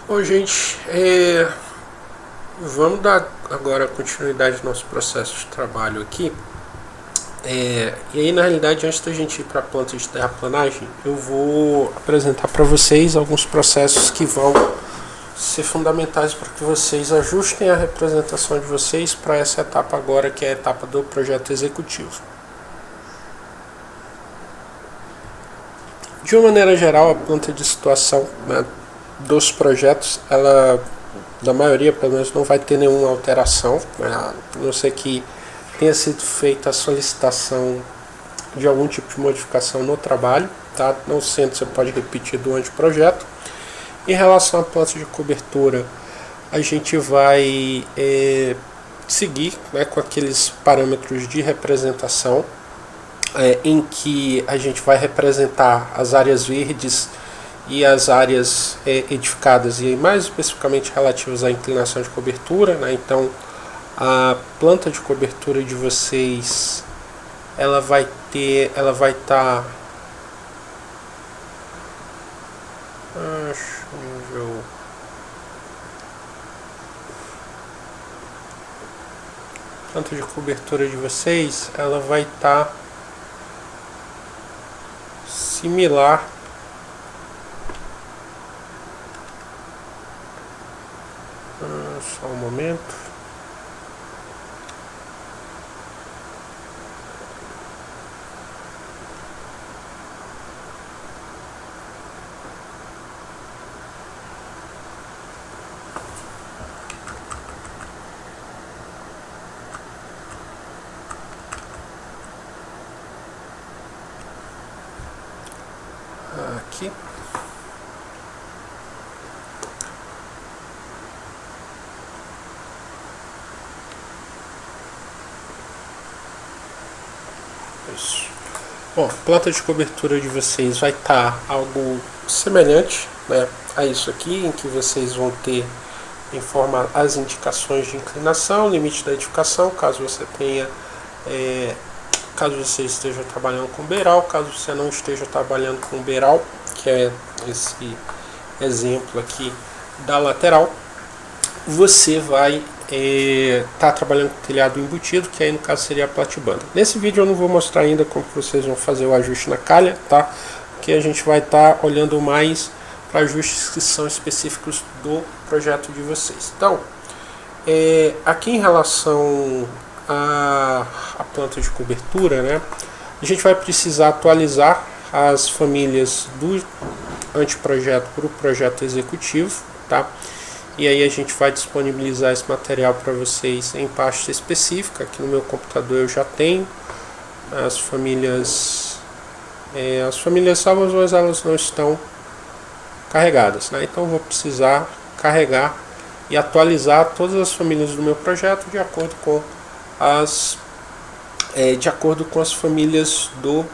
Bom, gente, vamos dar agora continuidade ao nosso processo de trabalho aqui. E aí, na realidade, antes da gente ir para a planta de terraplanagem, eu vou apresentar para vocês alguns processos que vão ser fundamentais para que vocês ajustem a representação de vocês para essa etapa agora, que é a etapa do projeto executivo. De uma maneira geral, a planta de situação, né, dos projetos, ela, da maioria, pelo menos, não vai ter nenhuma alteração, né, a não ser que tenha sido feita a solicitação de algum tipo de modificação no trabalho, tá? Não sendo, você pode repetir durante o projeto. Em relação à planta de cobertura, a gente vai seguir, né, com aqueles parâmetros de representação, em que a gente vai representar as áreas verdes e as áreas edificadas, e mais especificamente relativas à inclinação de cobertura, né? Então, a planta de cobertura de vocês, ela vai estar planta de cobertura de vocês, ela vai estar similar só um momento. Aqui. Isso. Bom, a planta de cobertura de vocês vai estar algo semelhante, né, a isso aqui, em que vocês vão ter as indicações de inclinação, limite da edificação, caso você tenha, caso você esteja trabalhando com beiral, caso você não esteja trabalhando com beiral, que é esse exemplo aqui da lateral, você vai estar trabalhando com telhado embutido, que aí no caso seria a platibanda. Nesse vídeo eu não vou mostrar ainda como que vocês vão fazer o ajuste na calha, tá? Porque a gente vai estar olhando mais para ajustes que são específicos do projeto de vocês. Então, aqui em relação à planta de cobertura, né, a gente vai precisar atualizar as famílias do anteprojeto para o projeto executivo, tá? E aí a gente vai disponibilizar esse material para vocês em pasta específica. Aqui no meu computador eu já tenho as famílias salvas, mas elas não estão carregadas, né? Então eu vou precisar carregar e atualizar todas as famílias do meu projeto de acordo com as famílias do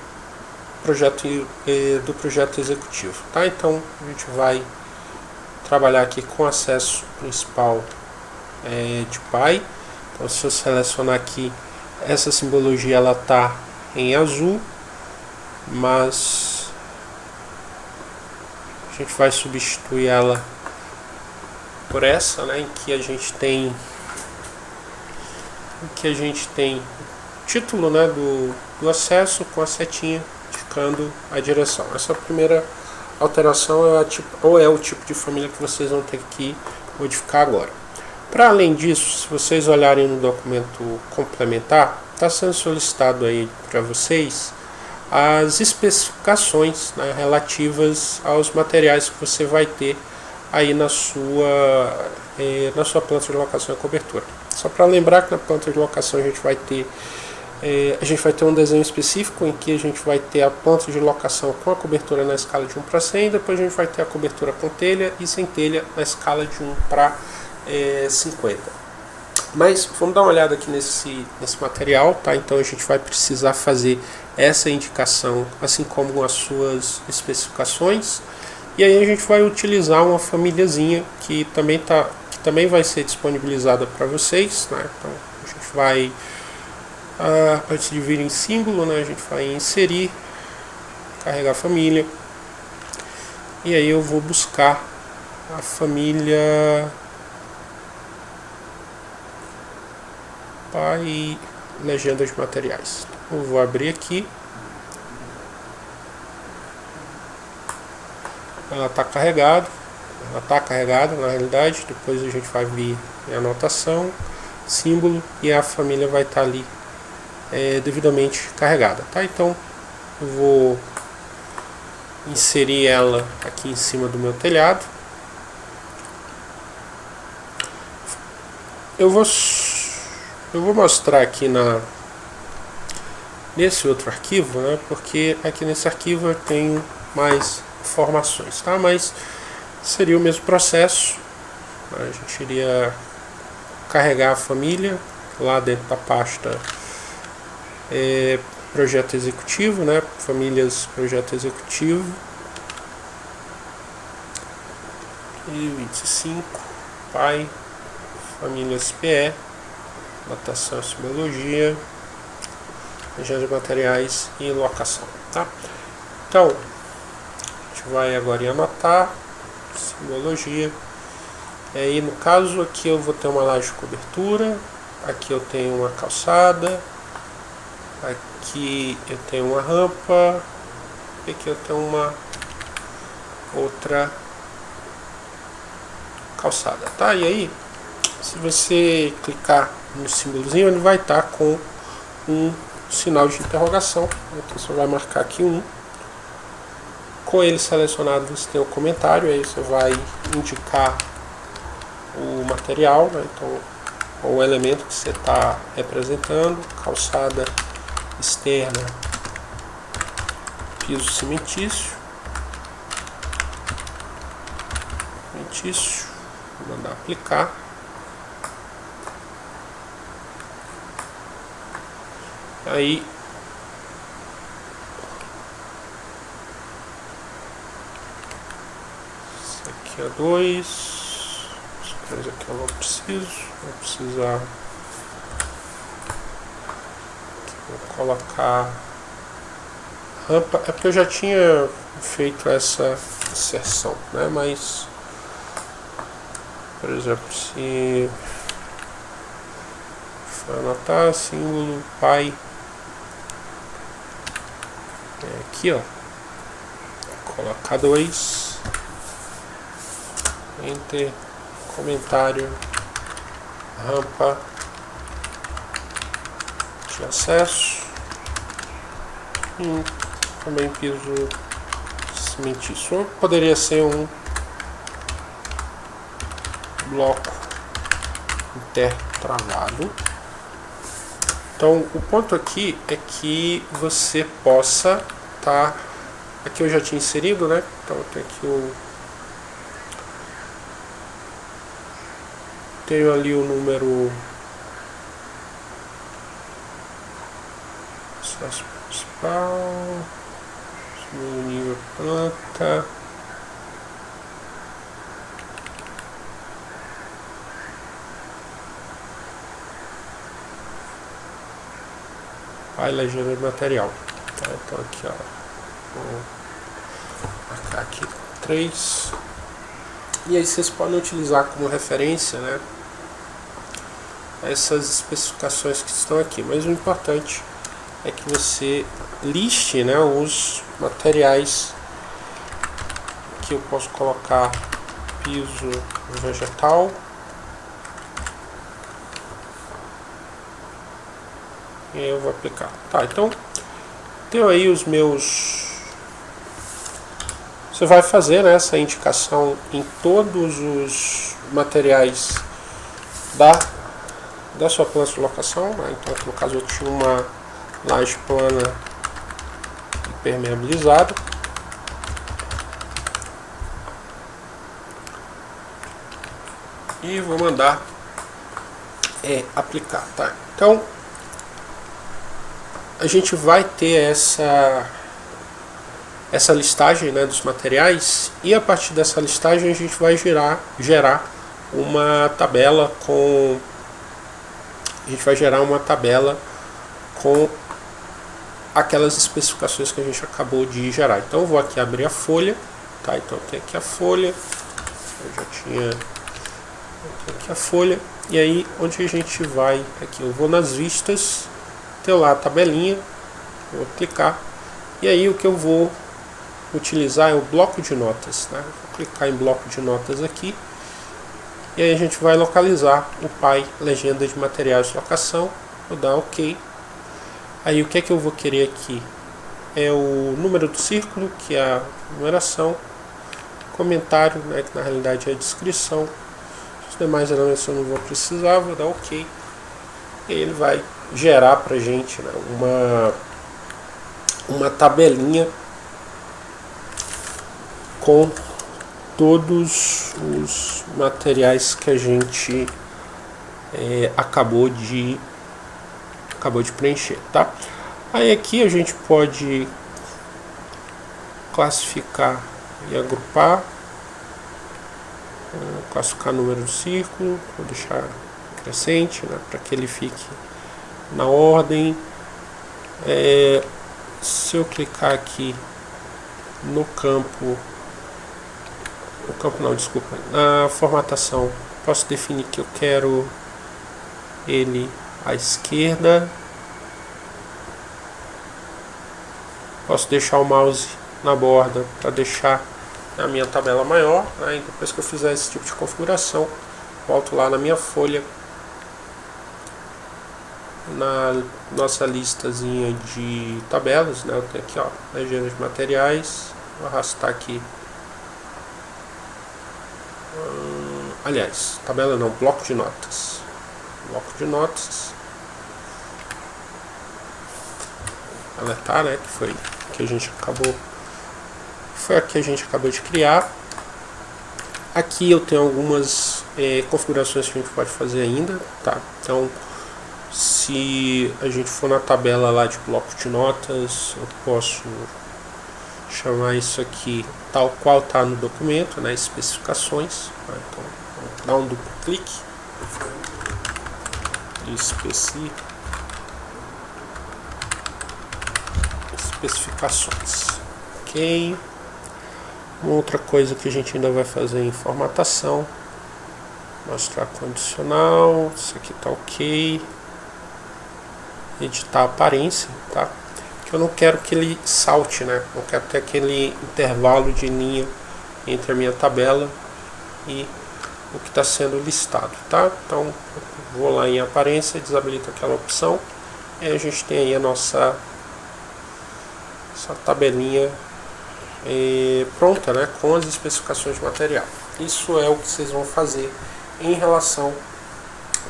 projeto executivo, tá? Então a gente vai trabalhar aqui com acesso principal de pai. Então, se eu selecionar aqui, essa simbologia ela tá em azul, mas a gente vai substituir ela por essa, né, em que a gente tem título, né, do acesso com a setinha indicando a direção. Essa primeira alteração é o tipo de família que vocês vão ter que modificar agora. Para além disso, se vocês olharem no documento complementar, está sendo solicitado aí para vocês as especificações, né, relativas aos materiais que você vai ter aí na sua planta de locação e cobertura. Só para lembrar que na planta de locação a gente vai ter um desenho específico em que a gente vai ter a planta de locação com a cobertura na escala de 1 para 100, depois a gente vai ter a cobertura com telha e sem telha na escala de 1 para 50. Mas vamos dar uma olhada aqui nesse material, tá? Então a gente vai precisar fazer essa indicação, assim como as suas especificações, e aí a gente vai utilizar uma famíliazinha que também vai ser disponibilizada para vocês, né? Então a gente vai antes de vir em símbolo, né, a gente vai inserir, carregar família, e aí eu vou buscar a família pai, legenda de materiais. Eu vou abrir aqui. Ela está carregada. Ela está carregada na realidade. Depois a gente vai vir em anotação, símbolo, e a família vai estar ali devidamente carregada, tá? Então eu vou inserir ela aqui em cima do meu telhado. Eu vou mostrar aqui nesse outro arquivo, né? Porque aqui nesse arquivo eu tenho mais informações, tá? Mas seria o mesmo processo. A gente iria carregar a família lá dentro da pasta projeto executivo, né? Famílias projeto executivo. E 25 pai, famílias PE, datação e simbologia, legenda de materiais e locação, tá? Então a gente vai agora em anotar simbologia. E aí no caso aqui eu vou ter uma laje de cobertura, aqui eu tenho uma calçada, aqui eu tenho uma rampa, e aqui eu tenho uma outra calçada, tá? E aí, se você clicar no símbolozinho, ele vai estar com um sinal de interrogação. Então você vai marcar aqui um. Com ele selecionado, você tem o comentário, aí você vai indicar o material, né? Então, o elemento que você está representando, calçada externa, piso cimentício, vou mandar aplicar. Aí esse aqui é 2, esse 3 aqui eu não preciso, vou precisar. Vou colocar rampa, é porque eu já tinha feito essa inserção, né? Mas, por exemplo, se for anotar símbolo pai, aqui ó, colocar 2, enter, comentário, rampa de acesso e também piso cimentício. Ou poderia ser um bloco intertravado. Então o ponto aqui é que você possa estar, aqui eu já tinha inserido, né? Então eu tenho aqui tenho ali o número acesso principal, nível planta, legenda de material, tá? Então aqui ó, vou marcar aqui 3, e aí vocês podem utilizar como referência, né, essas especificações que estão aqui, mas o importante é que você liste, né, os materiais que eu posso colocar. Piso vegetal, e aí eu vou aplicar. Tá, então tenho aí os meus. Você vai fazer, né, essa indicação em todos os materiais da sua planta de locação, né? Então aqui no caso eu tinha uma laje plana impermeabilizada. E vou mandar aplicar, tá? Então a gente vai ter essa listagem, né, dos materiais, e a partir dessa listagem a gente vai gerar uma tabela com aquelas especificações que a gente acabou de gerar. Então eu vou aqui abrir a folha, tá? Então tem aqui a folha, Eu já tinha aqui a folha. E aí, onde a gente vai aqui? Eu vou nas vistas, ter lá a tabelinha, vou clicar. E aí o que eu vou utilizar é o bloco de notas, né? Vou clicar em bloco de notas aqui. E aí a gente vai localizar o PAI legenda de materiais de locação. Vou dar OK. Aí o que é que eu vou querer aqui? É o número do círculo, que é a numeração, comentário, né, que na realidade é a descrição. Os demais elementos eu não vou precisar, vou dar OK. E aí ele vai gerar pra gente, né, uma tabelinha com todos os materiais que a gente acabou de preencher, tá? Aí aqui a gente pode classificar e agrupar, classificar o número do círculo, vou deixar crescente, né, para que ele fique na ordem. Se eu clicar aqui no campo não, desculpa, na formatação, posso definir que eu quero ele à esquerda. Posso deixar o mouse na borda para deixar a minha tabela maior, né? E depois que eu fizer esse tipo de configuração, volto lá na minha folha, na nossa listazinha de tabelas, né? Eu tenho aqui, ó, legenda de materiais, vou arrastar aqui. Aliás, tabela não, bloco de notas. Bloco de notas. Alertar, né? Que foi que a gente acabou. Foi a que a gente acabou de criar. Aqui eu tenho algumas configurações que a gente pode fazer ainda, tá? Então, se a gente for na tabela lá de bloco de notas, eu posso chamar isso aqui tal qual está no documento, né? Especificações. Tá? Então, vou dar um duplo clique. Especificações. Ok. Uma outra coisa que a gente ainda vai fazer em formatação. Mostrar condicional. Isso aqui tá ok. Editar a aparência, tá? Que eu não quero que ele salte, né? Não quero ter aquele intervalo de linha entre a minha tabela e o que está sendo listado, tá? Então, vou lá em aparência, desabilito aquela opção e a gente tem aí a nossa tabelinha pronta, né, com as especificações de material. Isso é o que vocês vão fazer em relação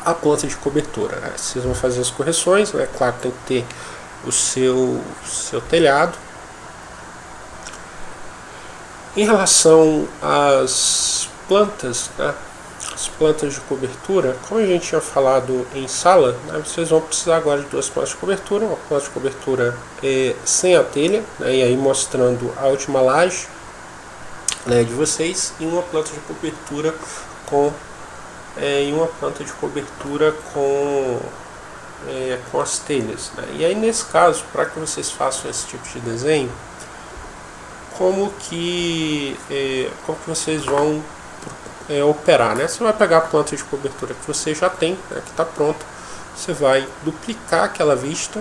à planta de cobertura, né? Vocês vão fazer as correções, né? Claro, tem que ter o seu telhado. Em relação às plantas, né, as plantas de cobertura, como a gente tinha falado em sala, né, vocês vão precisar agora de duas plantas de cobertura, uma planta de cobertura sem a telha, né, e aí mostrando a última laje, né, de vocês, e uma planta de cobertura com com as telhas, né. E aí nesse caso, para que vocês façam esse tipo de desenho, como que vocês vão operar, né? Você vai pegar a planta de cobertura que você já tem, né, que está pronta, você vai duplicar aquela vista,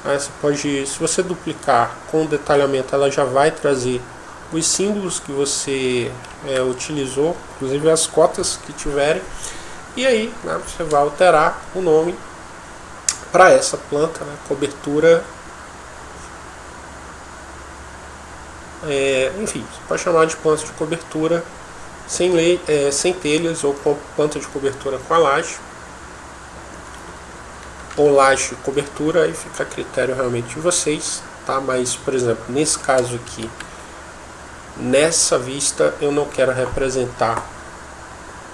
né? Você pode, se você duplicar com detalhamento, ela já vai trazer os símbolos que você utilizou, inclusive as cotas que tiverem, e aí, né, você vai alterar o nome para essa planta, né, cobertura. Enfim, você pode chamar de planta de cobertura sem telhas, ou com planta de cobertura com a laje, ou laje cobertura, aí fica a critério realmente de vocês, tá? Mas, por exemplo, nesse caso aqui, nessa vista eu não quero representar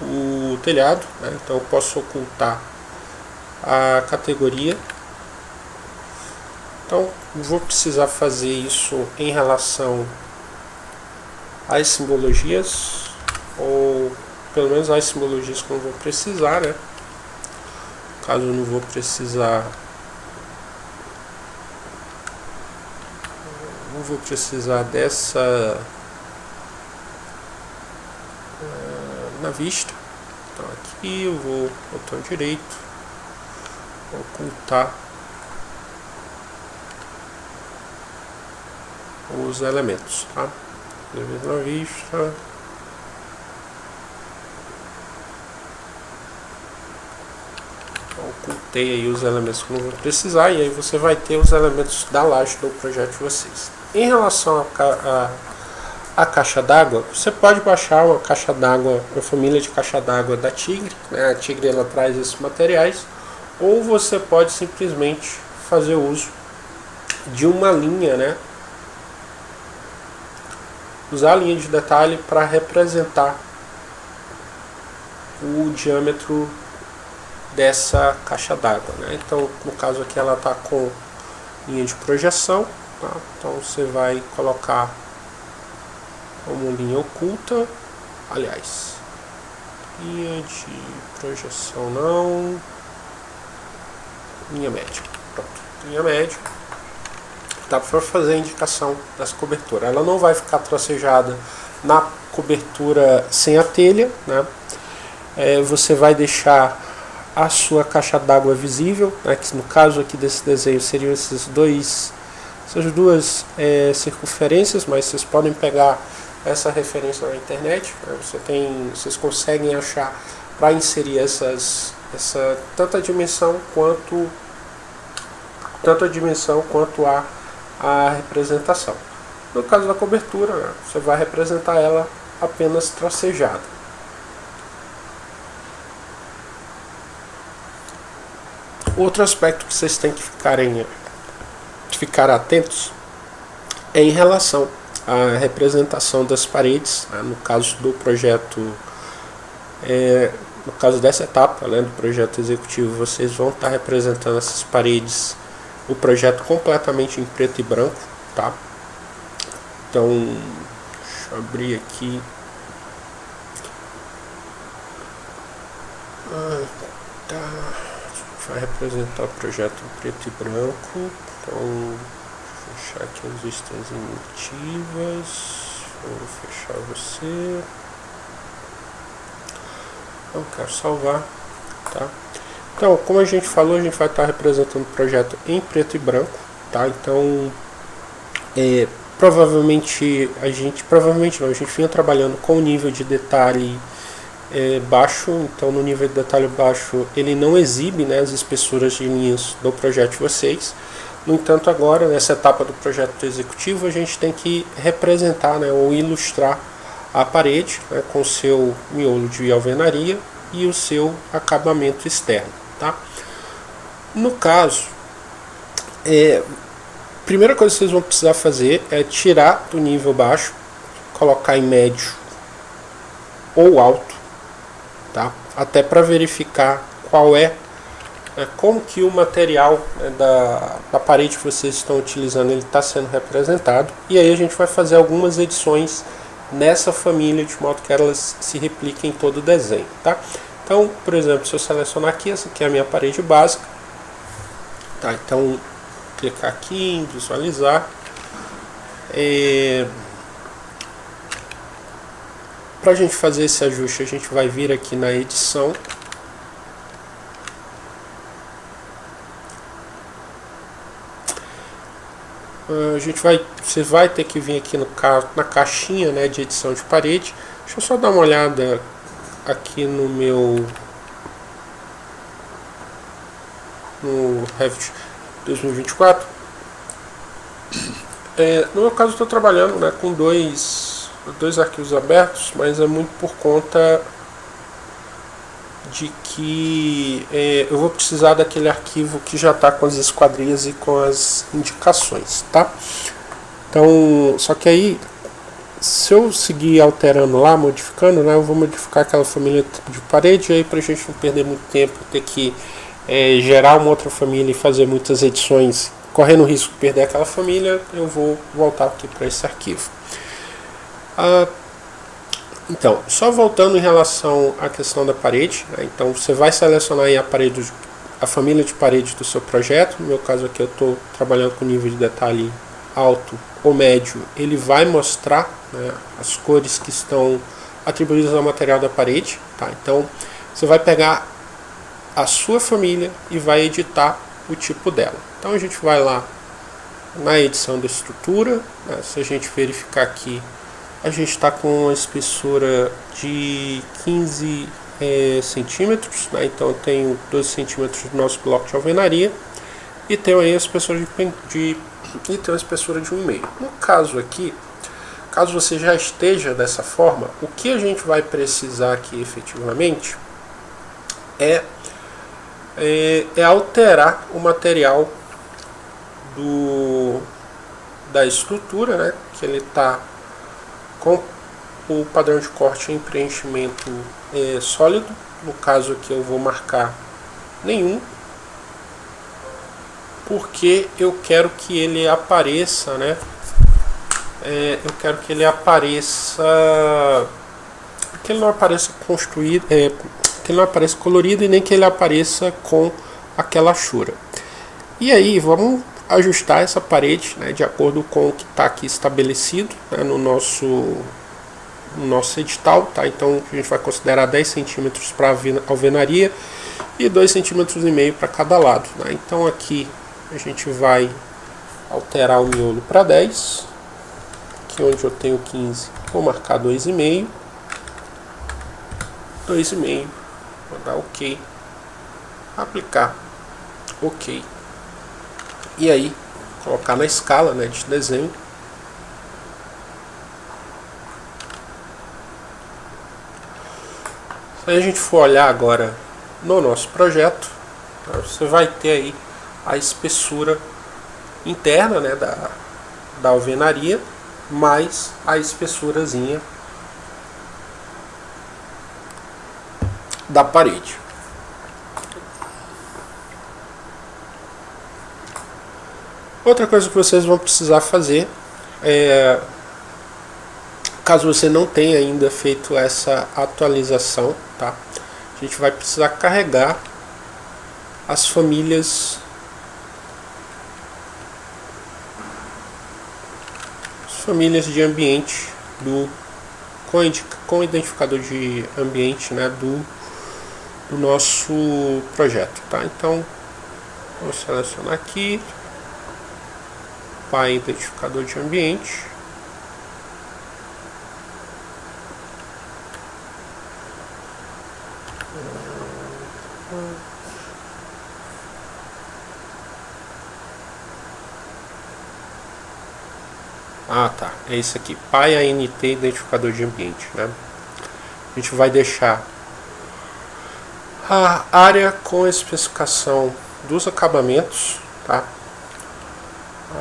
o telhado, né? Então eu posso ocultar a categoria. Então vou precisar fazer isso em relação às simbologias, ou pelo menos as simbologias que eu não vou precisar, né? Caso eu não vou precisar, dessa na vista. Então aqui eu vou botão direito, ocultar os elementos, tá? Na vista. Ocultei aí os elementos que não vou precisar, e aí você vai ter os elementos da laje do projeto de vocês. Em relação a caixa d'água, você pode baixar uma caixa d'água, uma família de caixa d'água da Tigre, né? A Tigre ela traz esses materiais, ou você pode simplesmente fazer uso de uma linha, né? Usar a linha de detalhe para representar o diâmetro dessa caixa d'água, né? Então, no caso aqui ela está com linha de projeção, tá? Então você vai colocar como linha oculta, aliás, linha de projeção não, linha média, pronto, linha média, dá para fazer a indicação dessa cobertura. Ela não vai ficar tracejada na cobertura sem a telha, né? Você vai deixar a sua caixa d'água visível, né? Que no caso aqui desse desenho seriam essas duas circunferências, mas vocês podem pegar essa referência na internet, né? Vocês conseguem achar para inserir tanto a dimensão quanto a representação. No caso da cobertura, né, você vai representar ela apenas tracejada. Outro aspecto que vocês têm que ficar atentos é em relação à representação das paredes, né, no caso do projeto, no caso dessa etapa, né, do projeto executivo, vocês vão estar representando essas paredes, o projeto completamente em preto e branco, tá? Então, deixa eu abrir aqui. Tá. Vai representar o projeto em preto e branco. Então, vou fechar aqui as vistas inibitivas. Vou fechar você. Não quero salvar, tá? Então, como a gente falou, a gente vai estar representando o projeto em preto e branco, tá? Então, provavelmente não, a gente vinha trabalhando com o nível de detalhe baixo. Então no nível de detalhe baixo ele não exibe, né, as espessuras de linhas do projeto de vocês. No entanto, agora nessa etapa do projeto executivo a gente tem que representar, né, ou ilustrar a parede, né, com o seu miolo de alvenaria e o seu acabamento externo, tá? No caso, primeira coisa que vocês vão precisar fazer é tirar do nível baixo, colocar em médio ou alto, tá? Até para verificar como que o material, né, da parede que vocês estão utilizando ele está sendo representado. E aí a gente vai fazer algumas edições nessa família de modo que elas se repliquem em todo o desenho, tá? Então, por exemplo, se eu selecionar aqui, essa aqui é a minha parede básica, tá? Então clicar aqui em visualizar. Para a gente fazer esse ajuste, a gente vai vir aqui na edição. Você vai ter que vir aqui na caixinha, né, de edição de parede. Deixa eu só dar uma olhada aqui no Revit 2024. No meu caso, estou trabalhando, né, com dois arquivos abertos, mas é muito por conta de que eu vou precisar daquele arquivo que já está com as esquadrias e com as indicações, tá? Então, só que aí, se eu seguir alterando lá, modificando, né, eu vou modificar aquela família de parede, aí para a gente não perder muito tempo, ter que gerar uma outra família e fazer muitas edições, correndo o risco de perder aquela família, eu vou voltar aqui para esse arquivo. Então, só voltando em relação à questão da parede, né? Então você vai selecionar aí a família de parede do seu projeto. No meu caso aqui eu estou trabalhando com nível de detalhe alto ou médio. Ele vai mostrar, né, as cores que estão atribuídos ao material da parede, tá? Então você vai pegar a sua família e vai editar o tipo dela. Então a gente vai lá na edição da estrutura, né? Se a gente verificar aqui, a gente está com uma espessura de 15 centímetros, né? Então eu tenho 12 centímetros do nosso bloco de alvenaria e tenho aí a espessura de 1,5. No caso aqui, caso você já esteja dessa forma, o que a gente vai precisar aqui efetivamente é alterar o material da estrutura, né? Que ele está com o padrão de corte em preenchimento sólido. No caso aqui eu vou marcar nenhum, porque eu quero que ele apareça, né? Eu quero que ele apareça, que ele não apareça construído, que ele não apareça colorido e nem que ele apareça com aquela achura. E aí vamos ajustar essa parede, né, de acordo com o que está aqui estabelecido, né, no nosso edital, tá? Então a gente vai considerar 10 centímetros para a alvenaria e 2,5 centímetros para cada lado, né? Então aqui a gente vai alterar o miolo para 10, aqui onde eu tenho 15 vou marcar 2,5, vou dar OK, aplicar OK, e aí colocar na escala, né, de desenho. Se a gente for olhar agora no nosso projeto, você vai ter aí a espessura interna, né, da alvenaria, mais a espessurazinha da parede. Outra coisa que vocês vão precisar fazer caso você não tenha ainda feito essa atualização, tá? A gente vai precisar carregar as famílias de ambiente com o identificador de ambiente, né, do nosso projeto, tá? Então vou selecionar aqui pai identificador de ambiente, tá, é isso aqui, pai ANT identificador de ambiente, né? A gente vai deixar a área com a especificação dos acabamentos, tá?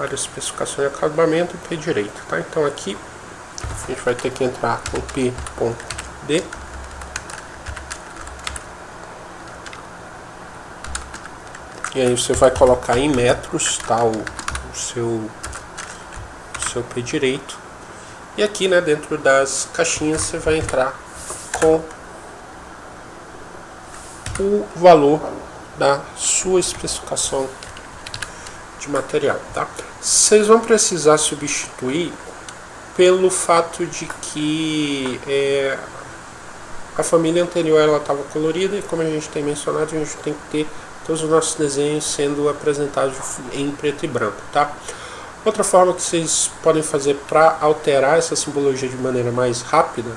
Área, especificação e acabamento, P direito, tá? Então aqui a gente vai ter que entrar com P.D, e aí você vai colocar em metros, tá, o seu P direito, e aqui, né, dentro das caixinhas você vai entrar com o valor da sua especificação de material, tá? Vocês vão precisar substituir pelo fato de que a família anterior ela estava colorida, e como a gente tem mencionado, a gente tem que ter todos os nossos desenhos sendo apresentados em preto e branco, tá? Outra forma que vocês podem fazer para alterar essa simbologia de maneira mais rápida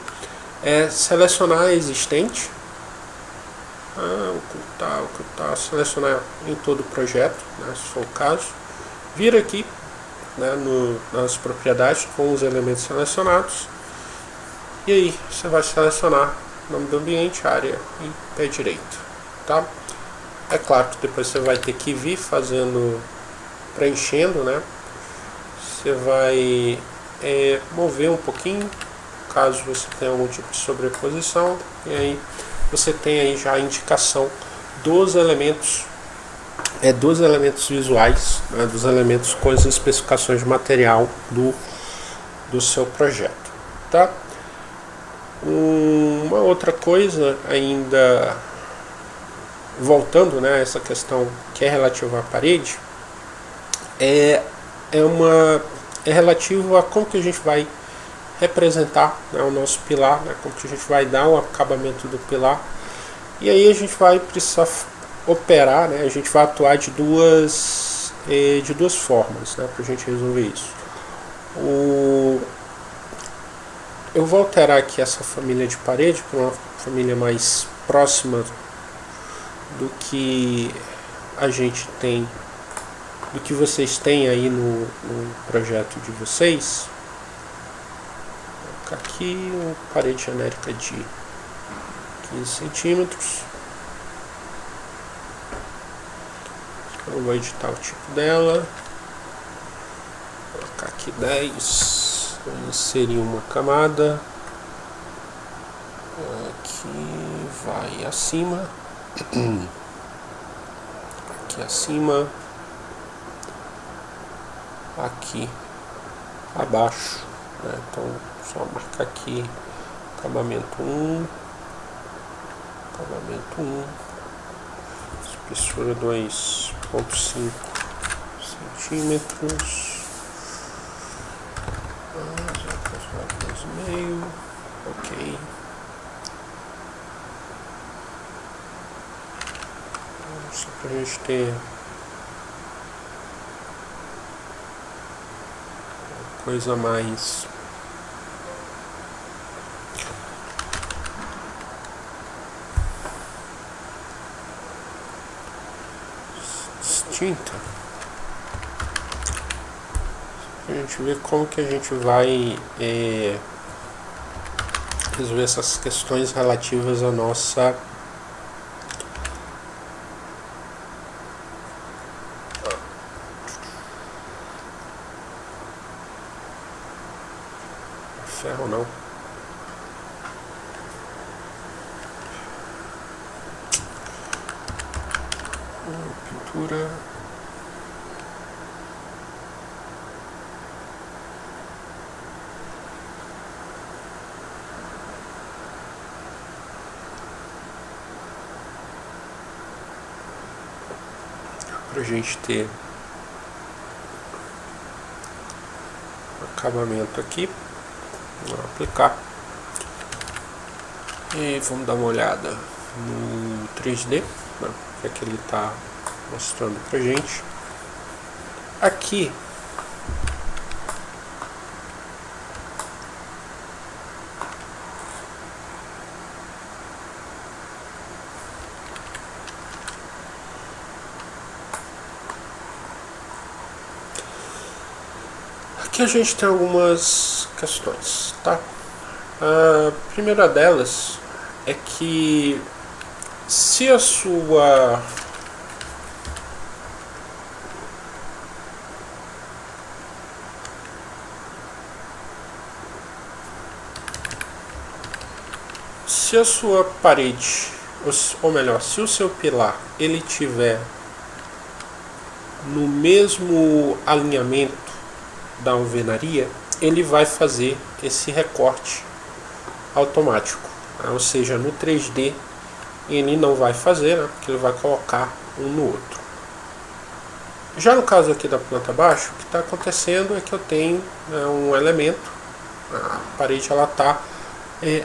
é selecionar a existente, ocultar, selecionar em todo o projeto, né, se for o caso, vir aqui, né, nas propriedades com os elementos selecionados, e aí você vai selecionar o nome do ambiente, área e pé direito, tá? É claro que depois você vai ter que vir preenchendo, né? Você vai mover um pouquinho, caso você tenha algum tipo de sobreposição, e aí você tem aí já a indicação dos elementos visuais, né, dos elementos com as especificações de material do seu projeto, tá? Uma outra coisa ainda, voltando, né, a essa questão que é relativa à parede, é relativo a como que a gente vai representar, né, o nosso pilar, né, como que a gente vai dar o acabamento do pilar. E aí a gente vai precisar operar, né, a gente vai atuar de duas formas, né, para a gente resolver isso. Eu vou alterar aqui essa família de parede para uma família mais próxima do que a gente tem, do que vocês têm aí no projeto de vocês. Vou colocar aqui uma parede genérica de 15 centímetros. Eu vou editar o tipo dela. Vou colocar aqui 10. Vou inserir uma camada. Aqui vai acima. Aqui acima. Aqui abaixo, né? Então só marcar aqui acabamento 1, acabamento 1, espessura 2,5 centímetros, 2,5, ok. Só pra gente ter coisa mais distinta, a gente ver como que a gente vai resolver essas questões relativas à nossa ferro não. Pintura. Pra gente ter acabamento aqui. Vou aplicar e vamos dar uma olhada no 3D, né, que é que ele está mostrando pra gente aqui. Aqui a gente tem algumas questões, tá? A primeira delas é que se a sua parede, ou melhor, se o seu pilar ele tiver no mesmo alinhamento da alvenaria, ele vai fazer esse recorte automático, né? Ou seja, no 3D ele não vai fazer, né? Porque ele vai colocar um no outro. Já no caso aqui da planta baixa, o que está acontecendo é que eu tenho, né, um elemento, a parede ela está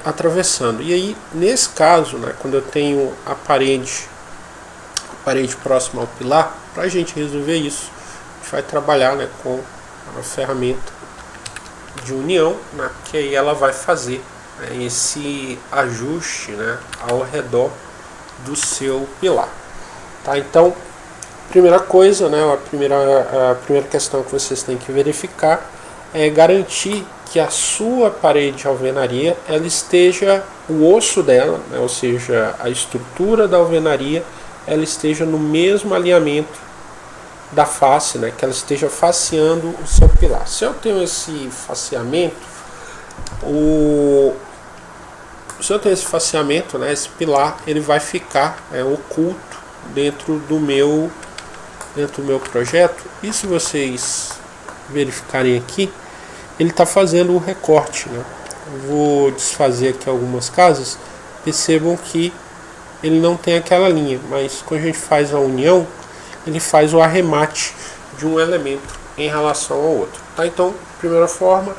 atravessando, e aí nesse caso, né, quando eu tenho a parede próxima ao pilar, para a gente resolver isso, a gente vai trabalhar, né, com a ferramenta de união, né, que aí ela vai fazer, né, esse ajuste, né, ao redor do seu pilar, tá? Então, primeira coisa, né, a primeira questão que vocês têm que verificar é garantir que a sua parede de alvenaria ela esteja, o osso dela, né, ou seja, a estrutura da alvenaria, ela esteja no mesmo alinhamento da face, né, que ela esteja faceando o seu pilar. Se eu tenho esse faceamento, né, esse pilar ele vai ficar oculto dentro do meu projeto. E se vocês verificarem aqui, ele está fazendo o recorte, né? Eu vou desfazer aqui algumas casas, percebam que ele não tem aquela linha, mas quando a gente faz a união, ele faz o arremate de um elemento em relação ao outro, tá? Então, primeira forma,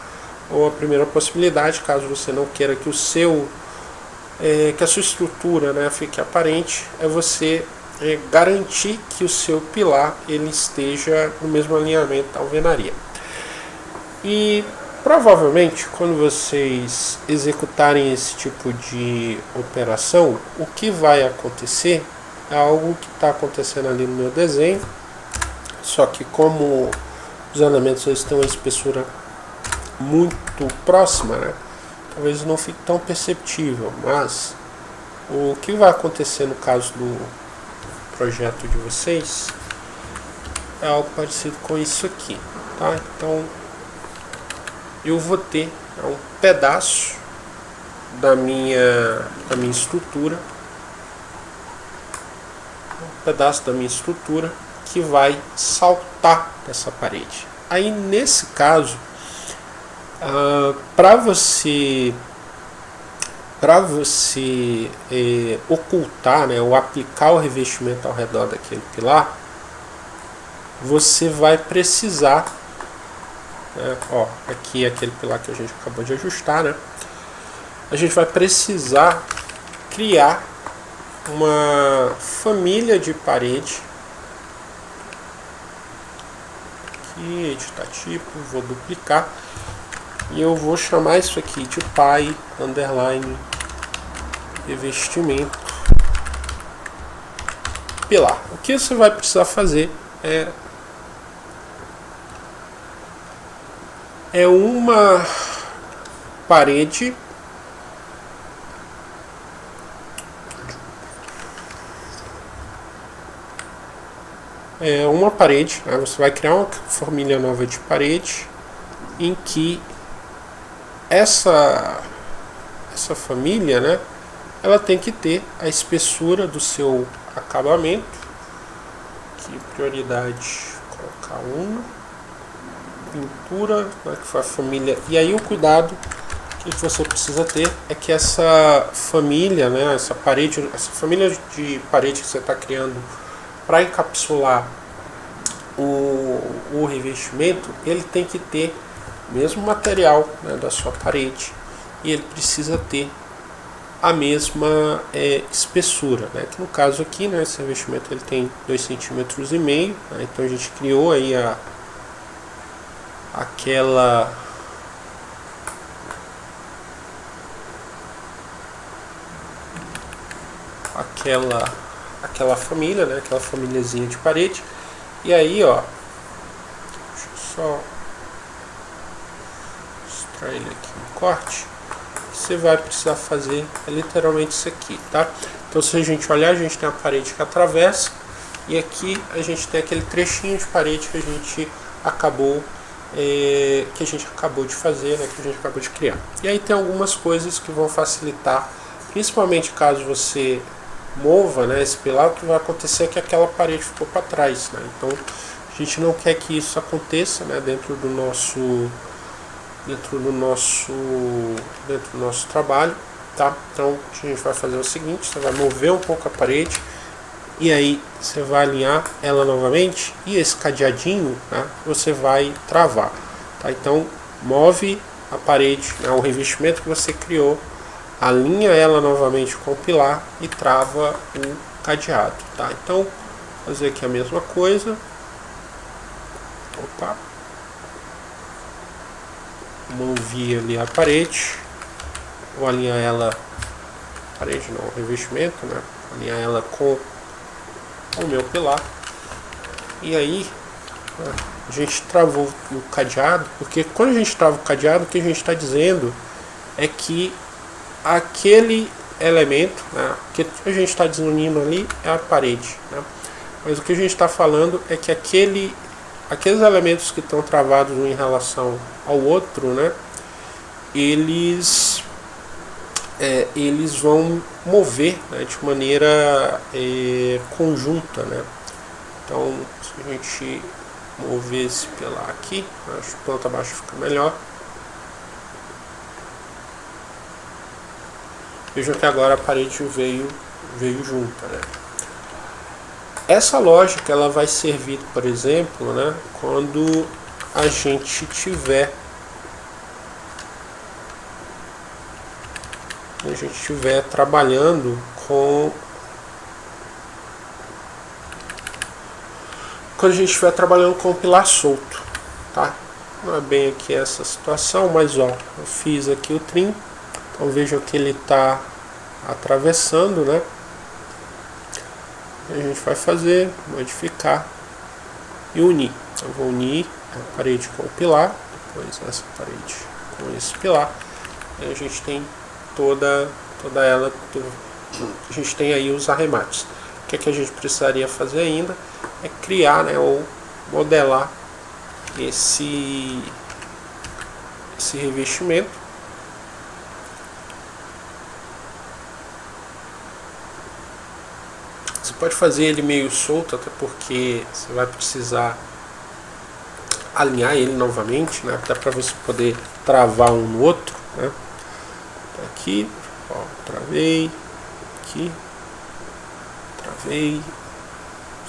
ou a primeira possibilidade, caso você não queira que que a sua estrutura, né, fique aparente, é você garantir que o seu pilar ele esteja no mesmo alinhamento da alvenaria. E provavelmente, quando vocês executarem esse tipo de operação, o que vai acontecer é algo que está acontecendo ali no meu desenho, só que como os elementos eles têm uma espessura muito próxima, né, talvez não fique tão perceptível, mas o que vai acontecer no caso do projeto de vocês é algo parecido com isso aqui, tá? Então eu vou ter um pedaço da minha estrutura, que vai saltar dessa parede. Aí nesse caso, para você ocultar, né, ou aplicar o revestimento ao redor daquele pilar, você vai precisar, aqui é aquele pilar que a gente acabou de ajustar, né? A gente vai precisar criar uma família de parede. Aqui, editar tipo, vou duplicar e eu vou chamar isso aqui de pi underline revestimento pilar. O que você vai precisar fazer é uma parede né? Você vai criar uma família nova de parede em que essa família, né, ela tem que ter a espessura do seu acabamento. Aqui, prioridade, colocar pintura, né, que foi a família. E aí o cuidado que você precisa ter é que essa família, né, essa família de parede que você está criando para encapsular o revestimento, ele tem que ter o mesmo material, né, da sua parede, e ele precisa ter a mesma espessura, né, que no caso aqui, né, esse revestimento ele tem 2,5 cm, né, então a gente criou aí aquela família, né, aquela famíliazinha de parede. E aí, deixa eu só extrair ele aqui no corte. O que você vai precisar fazer é literalmente isso aqui, tá? Então, se a gente olhar, a gente tem a parede que atravessa, e aqui a gente tem aquele trechinho de parede que a gente acabou de fazer, né, que a gente acabou de criar. E aí tem algumas coisas que vão facilitar, principalmente caso você mova, né, esse pilar. O que vai acontecer é que aquela parede ficou para trás, né? Então a gente não quer que isso aconteça, né, dentro do nosso trabalho, tá? Então o que a gente vai fazer é o seguinte: você vai mover um pouco a parede e aí você vai alinhar ela novamente, e esse cadeadinho, né, você vai travar, tá? Então move a parede, né, o revestimento que você criou, alinha ela novamente com o pilar e trava o cadeado, tá? Então, vou fazer aqui a mesma coisa. Opa! Movi ali a parede, vou alinhar ela, parede não, o revestimento, né? Alinhar ela com o meu pilar. E aí, a gente travou o cadeado, porque quando a gente trava o cadeado, o que a gente está dizendo é que aquele elemento, né, que a gente está desunindo ali é a parede, né? Mas o que a gente está falando é que aqueles elementos que estão travados um em relação ao outro, né, eles vão mover, né, de maneira conjunta, né? Então, se a gente mover esse pilar aqui, acho que planta abaixo fica melhor. Vejam que agora a parede veio junta, né? Essa lógica ela vai servir, por exemplo, né, quando a gente tiver a gente estiver trabalhando com o pilar solto, tá? Não é bem aqui essa situação, mas ó, eu fiz aqui o trim, então vejam que ele está atravessando, né? A gente vai fazer, modificar e unir. Eu vou unir a parede com o pilar, depois essa parede com esse pilar. E a gente tem toda ela, a gente tem aí os arremates. O que é que a gente precisaria fazer ainda é criar, né, ou modelar esse revestimento. Você pode fazer ele meio solto, até porque você vai precisar alinhar ele novamente, né? Até para você poder travar um no outro, né? Aqui, ó, travei, aqui, travei.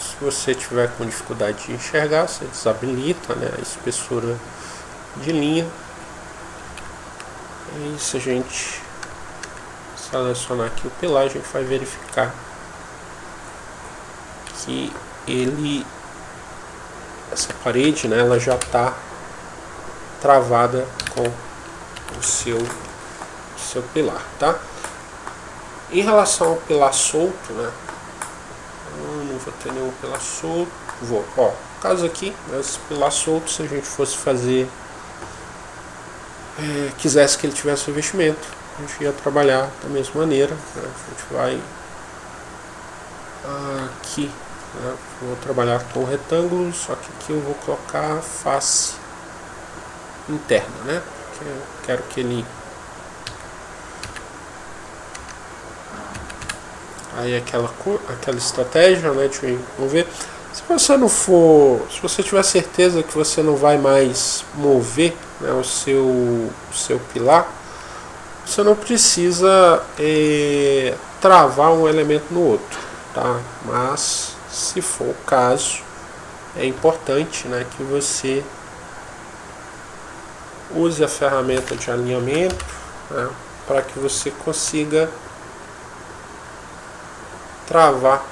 Se você tiver com dificuldade de enxergar, você desabilita, né, a espessura de linha. E se a gente selecionar aqui o pilar, a gente vai verificar que essa parede, né, ela já está travada com o seu pilar, tá? Em relação ao pilar solto, né, não vou ter nenhum pilar solto. Ó, no caso aqui, né, esse pilar solto, se a gente fosse fazer, quisesse que ele tivesse revestimento, a gente ia trabalhar da mesma maneira, né? A gente vai aqui, né, vou trabalhar com retângulo, só que aqui eu vou colocar face interna, né? Porque eu quero que ele aí aquela estratégia, né, de mover. Se você tiver certeza que você não vai mais mover, né, o seu pilar, você não precisa travar um elemento no outro, tá? Mas se for o caso, é importante, né, que você use a ferramenta de alinhamento, né, para que você consiga travar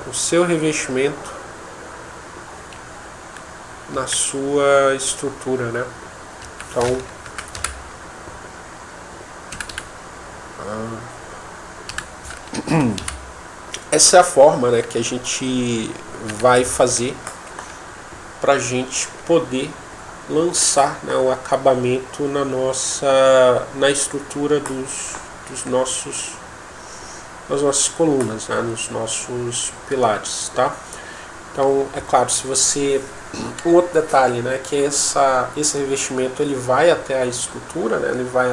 o seu revestimento na sua estrutura, né? Então, essa é a forma, né, que a gente vai fazer para a gente poder lançar, né, o acabamento na estrutura das nossas colunas, né, nos nossos pilares, tá? Então, é claro, se você um outro detalhe, né, que esse revestimento ele vai até a estrutura, né, ele vai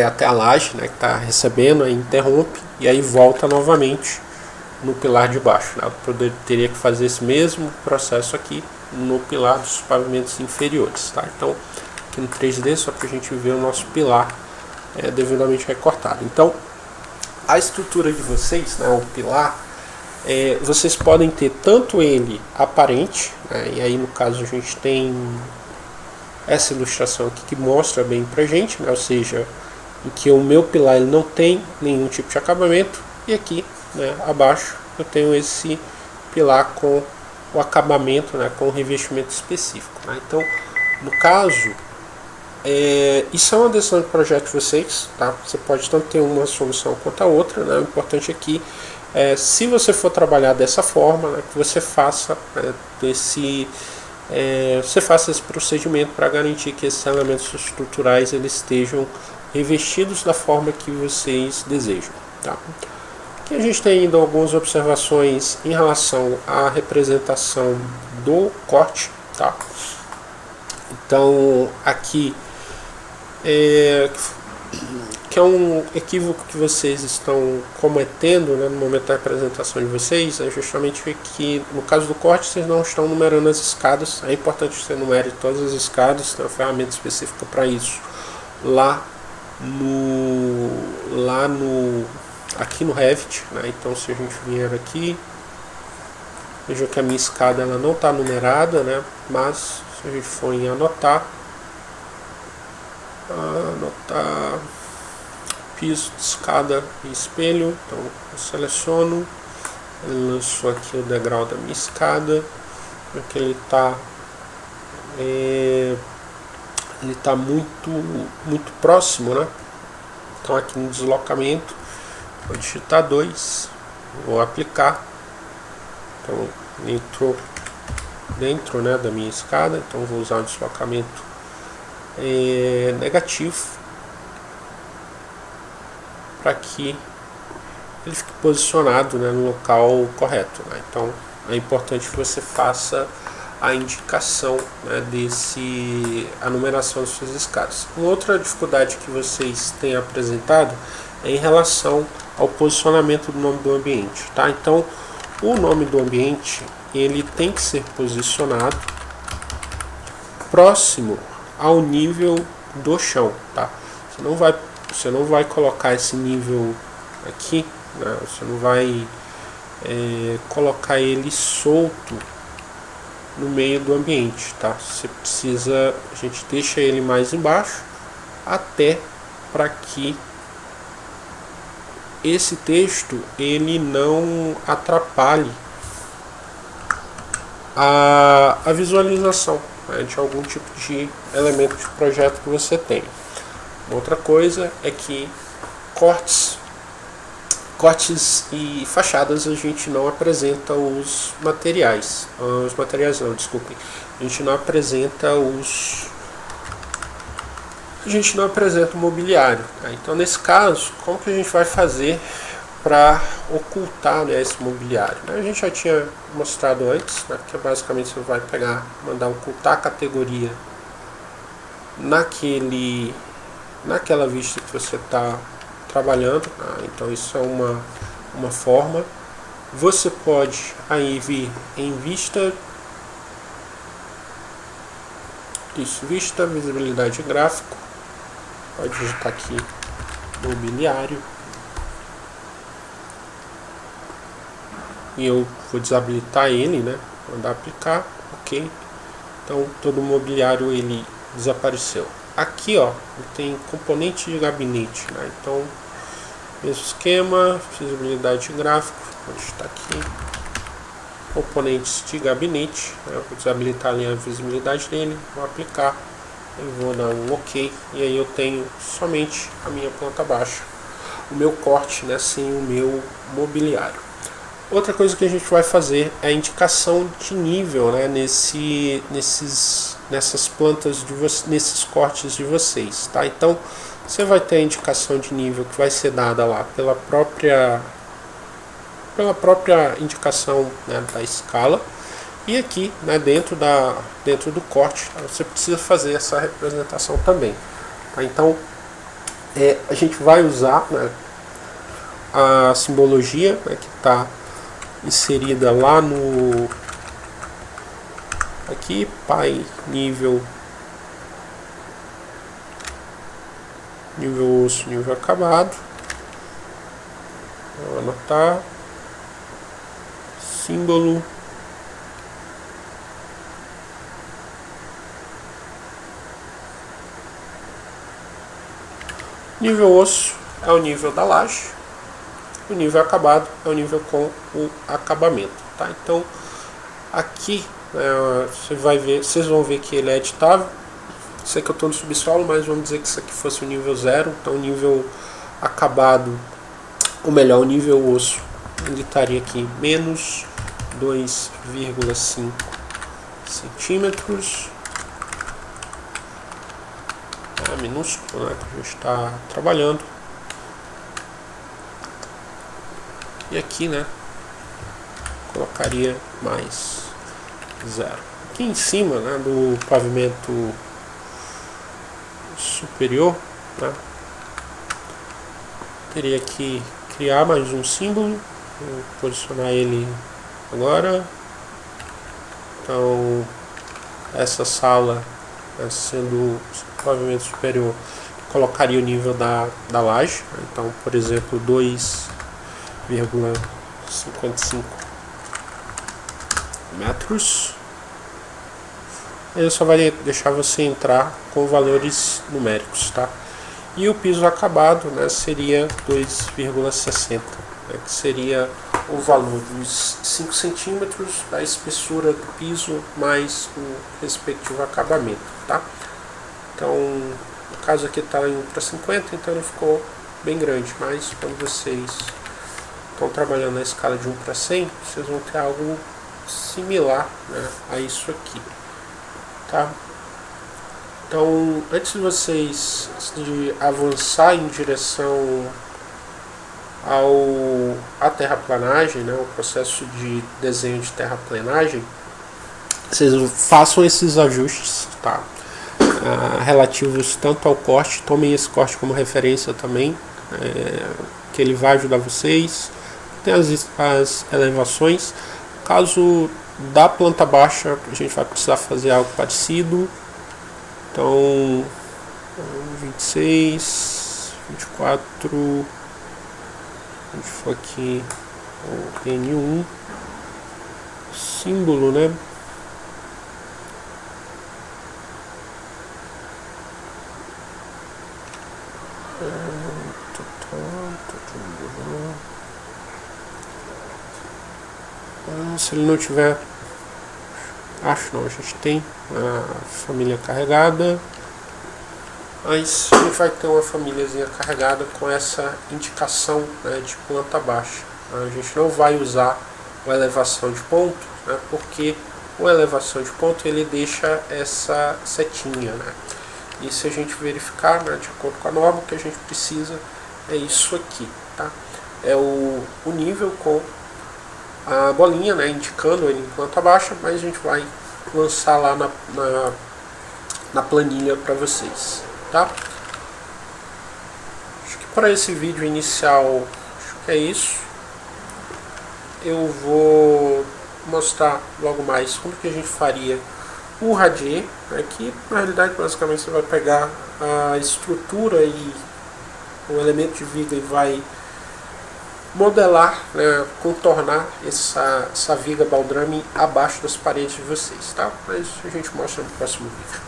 até a laje, né, que está recebendo, aí interrompe e aí volta novamente no pilar de baixo, né? Eu teria que fazer esse mesmo processo aqui no pilar dos pavimentos inferiores, tá? Então, aqui no 3D, só para a gente ver o nosso pilar devidamente recortado. Então, a estrutura de vocês, né, o pilar, vocês podem ter tanto ele aparente, né, e aí no caso a gente tem essa ilustração aqui que mostra bem pra gente, né, ou seja, em que o meu pilar ele não tem nenhum tipo de acabamento, e aqui, né, abaixo eu tenho esse pilar com o acabamento, né, com o revestimento específico, né? Então, no caso, isso é uma decisão de projeto de vocês, tá? Você pode tanto ter uma solução quanto a outra, né? O importante aqui se você for trabalhar dessa forma, né, que você faça esse procedimento para garantir que esses elementos estruturais eles estejam revestidos da forma que vocês desejam, tá? Aqui a gente tem ainda algumas observações em relação à representação do corte, tá? Então aqui que é um equívoco que vocês estão cometendo, né, no momento da representação de vocês, é justamente que no caso do corte vocês não estão numerando as escadas. É importante que você numere todas as escadas, tem uma ferramenta específica para isso aqui no Revit, né? Então se a gente vier aqui Veja que a minha escada ela não está numerada, né? Mas se a gente for em anotar piso, escada e espelho, então eu seleciono, ele lançou aqui o degrau da minha escada, porque ele está muito próximo, né? Então aqui no deslocamento vou digitar 2, vou aplicar, então entrou dentro, né, da minha escada, então vou usar o deslocamento negativo para que ele fique posicionado, né, no local correto, né? Então é importante que você faça a indicação, né, a numeração das suas escadas. Uma outra dificuldade que vocês têm apresentado é em relação ao posicionamento do nome do ambiente, tá? Então o nome do ambiente ele tem que ser posicionado próximo ao nível do chão, tá? Você não vai colocar esse nível aqui, né? Você não vai colocar ele solto no meio do ambiente, tá? A gente deixa ele mais embaixo, até para que esse texto ele não atrapalhe a visualização, né, de algum tipo de elemento de projeto que você tem. Outra coisa é que cortes e fachadas a gente não apresenta os materiais não, desculpem, a gente não apresenta o mobiliário, tá? Então nesse caso, como que a gente vai fazer para ocultar, né, esse mobiliário, né? A gente já tinha mostrado antes, né, que basicamente você vai mandar ocultar a categoria naquela vista que você está trabalhando, tá? Então isso é uma forma. Você pode aí vir em vista, visibilidade gráfico, pode digitar aqui mobiliário e eu vou desabilitar ele, né? Mandar aplicar, ok. Então todo o mobiliário ele desapareceu. Aqui, ó, tem componente de gabinete, né? Então mesmo esquema, visibilidade gráfico, vou digitar aqui componentes de gabinete, né? Eu vou desabilitar ali a visibilidade dele, vou aplicar, eu vou dar um ok, e aí eu tenho somente a minha planta baixa, o meu corte, né, sem o meu mobiliário. Outra coisa que a gente vai fazer é a indicação de nível, né, nessas plantas nesses cortes de vocês, tá? Então você vai ter a indicação de nível que vai ser dada lá pela própria indicação, né, da escala, e aqui, né, dentro do corte você precisa fazer essa representação também, tá? Então a gente vai usar, né, a simbologia, né, que está inserida lá aqui, pai nível osso, nível acabado. Vou anotar símbolo nível osso é o nível da laje, o nível acabado é o nível com o acabamento, tá? Então aqui vocês vão ver que ele é editável. Sei que eu estou no subsolo, mas vamos dizer que isso aqui fosse o nível 0, então o nível acabado, ou melhor, o nível osso, ele estaria aqui menos 2,5 centímetros, minúsculo, né, que a gente está trabalhando. E aqui, né, colocaria mais 0. Aqui em cima, né, do pavimento superior, né, teria que criar mais um símbolo. Vou posicionar ele agora. Então essa sala, né, sendo o pavimento superior, colocaria o nível da laje. Então, por exemplo, 2,55 metros. Ele só vai deixar você entrar com valores numéricos, tá? E o piso acabado, né, seria 2,60, né, que seria o valor dos 5 centímetros da espessura do piso mais o respectivo acabamento, tá? Então, no caso aqui está em 1 para 50, então ele ficou bem grande, mas quando vocês estão trabalhando na escala de 1 para 100, vocês vão ter algo similar, né, a isso aqui, tá? Então, antes de avançar em direção à terraplanagem, né, o processo de desenho de terraplanagem, vocês façam esses ajustes, tá? Relativos tanto ao corte, tomem esse corte como referência também, que ele vai ajudar vocês. Tem as elevações. Caso da planta baixa, a gente vai precisar fazer algo parecido. Então, 26, 24, a gente for aqui o N1, símbolo, né? Se ele não tiver, acho não, a gente tem a família carregada, mas a gente vai ter uma famíliazinha carregada com essa indicação, né, de planta baixa. A gente não vai usar o elevação de ponto, né, porque o elevação de ponto ele deixa essa setinha, né? E se a gente verificar, né, de acordo com a norma, o que a gente precisa é isso aqui, tá? É o nível com a bolinha, né, indicando ele em planta baixa, mas a gente vai lançar lá na planilha para vocês, tá? Acho que para esse vídeo inicial, acho que é isso. Eu vou mostrar logo mais como que a gente faria o radier, né, que na realidade basicamente você vai pegar a estrutura e o elemento de viga e vai modelar, né, contornar essa viga baldrame abaixo das paredes de vocês, tá? Mas a gente mostra no próximo vídeo.